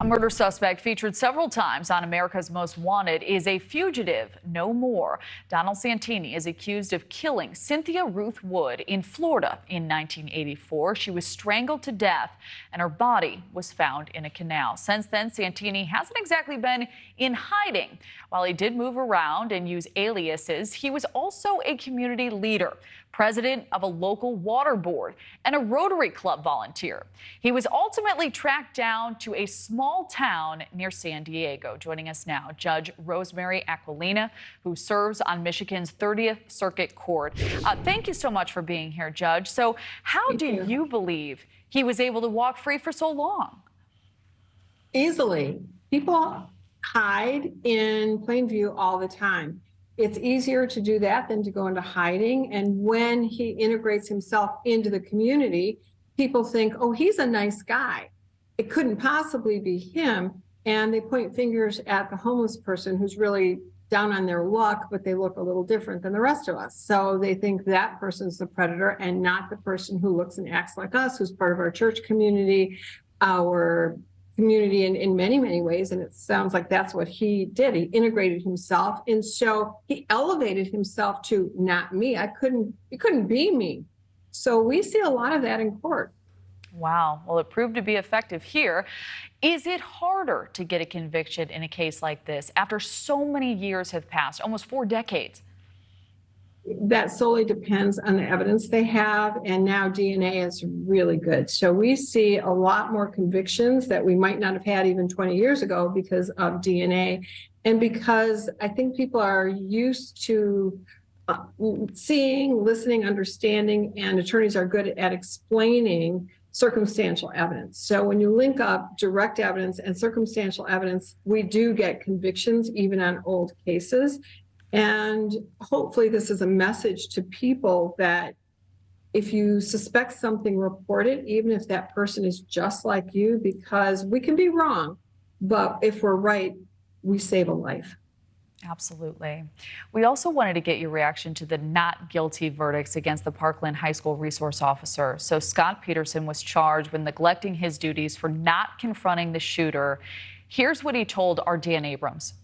A murder suspect featured several times on America's Most Wanted is a fugitive no more. Donald Santini is accused of killing Cynthia Ruth Wood in Florida in 1984. She was strangled to death and her body was found in a canal. Since then, Santini hasn't exactly been in hiding. While he did move around and use aliases, he was also a community leader, president of a local water board, and a Rotary Club volunteer. He was ultimately tracked down to a small town near San Diego. Joining us now, Judge Rosemary Aquilina, who serves on Michigan's 30th Circuit Court. Thank you so much for being here, Judge. So how do you believe he was able to walk free for so long? Easily. People hide in plain view all the time. It's easier to do that than to go into hiding. And when he integrates himself into the community, people think, oh, he's a nice guy. It couldn't possibly be him. And they point fingers at the homeless person who's really down on their luck, but they look a little different than the rest of us. So they think that person's the predator and not the person who looks and acts like us, who's part of our church community, our community in many, many ways. And it sounds like that's what he did. He integrated himself. And so he elevated himself to not me. It couldn't be me. So we see a lot of that in court. Wow. Well, it proved to be effective here. Is it harder to get a conviction in a case like this after so many years have passed, almost 4 decades? That solely depends on the evidence they have, and now DNA is really good. So we see a lot more convictions that we might not have had even 20 years ago because of DNA, and because I think people are used to seeing, listening, understanding, and attorneys are good at explaining circumstantial evidence. So when you link up direct evidence and circumstantial evidence, we do get convictions even on old cases. And hopefully this is a message to people that if you suspect something, report it, even if that person is just like you, because we can be wrong, but if we're right, we save a life. Absolutely. We also wanted to get your reaction to the not guilty verdicts against the Parkland High School resource officer. So Scott Peterson was charged with neglecting his duties for not confronting the shooter. Here's what he told our Dan Abrams.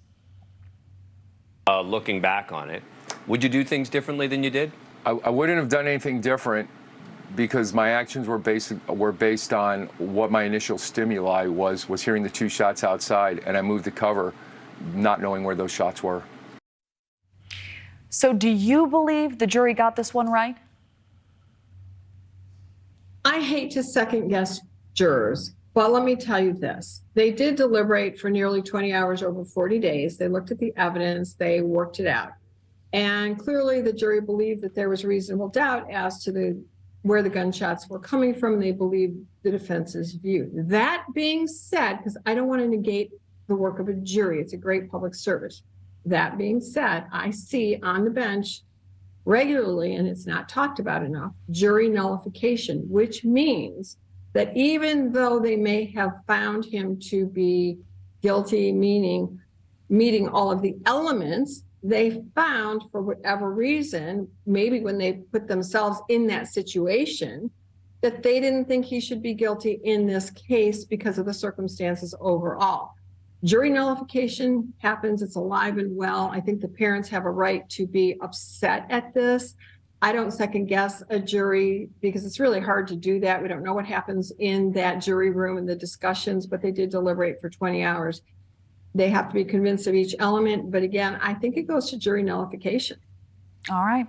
Looking back on it, would you do things differently than you did? I wouldn't have done anything different because my actions were based on what my initial stimuli was hearing the 2 shots outside, and I moved to cover, not knowing where those shots were. So do you believe the jury got this one right? I hate to second guess jurors. Well, let me tell you this. They did deliberate for nearly 20 hours over 40 days. They looked at the evidence. They worked it out. And clearly the jury believed that there was reasonable doubt as to where the gunshots were coming from. They believed the defense's view. That being said, because I don't want to negate the work of a jury, it's a great public service. That being said, I see on the bench regularly, and it's not talked about enough, jury nullification, which means that even though they may have found him to be guilty, meaning meeting all of the elements, they found for whatever reason, maybe when they put themselves in that situation, that they didn't think he should be guilty in this case because of the circumstances overall. Jury nullification happens, it's alive and well. I think the parents have a right to be upset at this. I don't second guess a jury because it's really hard to do that. We don't know what happens in that jury room and the discussions, but they did deliberate for 20 hours. They have to be convinced of each element. But again, I think it goes to jury nullification. All right.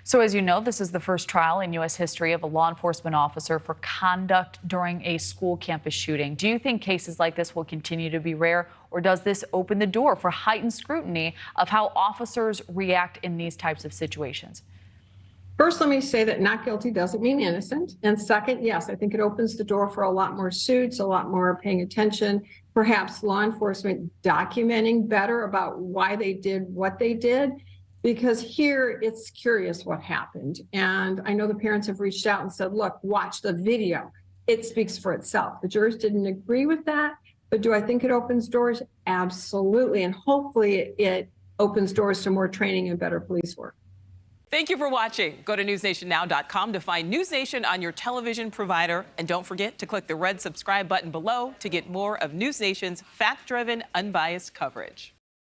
So as you know, this is the first trial in U.S. history of a law enforcement officer for conduct during a school campus shooting. Do you think cases like this will continue to be rare, or does this open the door for heightened scrutiny of how officers react in these types of situations? First, let me say that not guilty doesn't mean innocent. And second, yes, I think it opens the door for a lot more suits, a lot more paying attention, perhaps law enforcement documenting better about why they did what they did, because here it's curious what happened. And I know the parents have reached out and said, look, watch the video. It speaks for itself. The jurors didn't agree with that, but do I think it opens doors? Absolutely. And hopefully it opens doors to more training and better police work. Thank you for watching. Go to newsnationnow.com to find News Nation on your television provider. And don't forget to click the red subscribe button below to get more of News Nation's fact-driven, unbiased coverage.